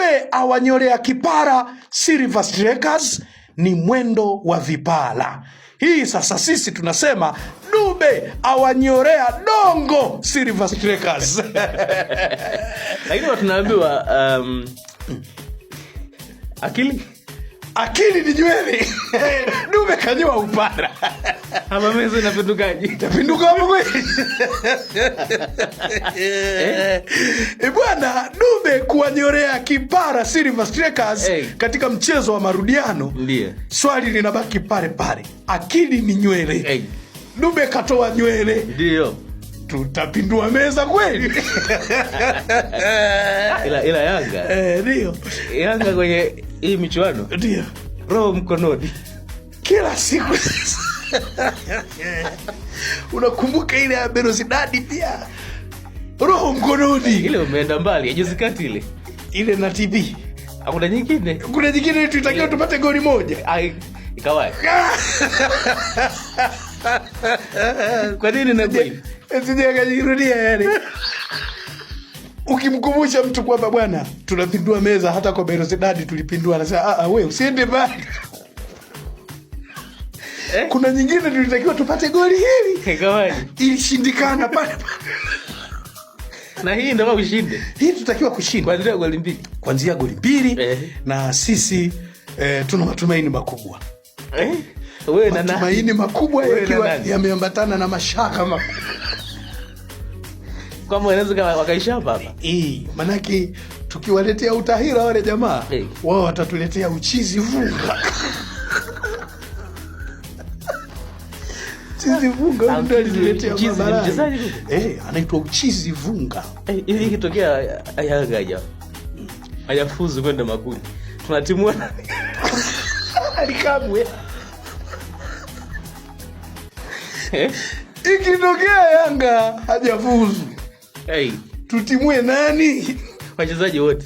Dube awanyolea kipara Silver Strikers, ni mwendo wa vipala. Hii sasa sisi tunasema Dube awanyolea dongo Silver Strikers. Lakini watu tunaambiwa akili ni nywele. Dube kanyoa upara. Ama meza inapindukaje? Itapinduka hapo kweli. Bwana, Dube kuwanyorea kipara Silver Strikers katika mchezo wa marudiano. Ndiyo. Swali linabaki pale pale. Akili ni nywele. Dube katoa nywele. Ndio. Tutapindua meza kweli. ila Yanga. Ndio. Yanga kwenye hii michuano. Ndio. Roho mkononi. Kila siku. Unakumbuka ile ya Belouizdad pia? Roho mkononi. Ile umeenda mbali, juzi kati ile na TB. Hakuna nyingine. Kuna nyingine tutakiwa tupate goli moja. Ikawaje? Kwa nini na goli? Sije akajirudia yani. Ukimkumbusha mtu kwamba bwana tunapindua meza, hata kwa Belouizdad tulipindua, anasema wewe usiende mbali. Kuna nyingine tulitakiwa tupate goli hili. Ikawaje? Ilishindikana pale. Na hii ndio ushinde. Hii tutakiwa kushinda kuanzia goli mbili. Na sisi tuna matumaini makubwa. Wewe na matumaini makubwa yakiwa yameambatana na mashaka makubwa. Kama wanaweza wakaisha hapa. Manake tukiwaletea utahira wale jamaa, wao watatuletea uchizi vunga. Uchizi vunga ndio aliletea mabara. Anaitwa uchizi vunga. Hivi kitokea Yanga hajafuzu kwenda makundi, tunatimua alikamwe. Ikitokea Yanga hajafuzu, tutimue nani? Wachezaji wote.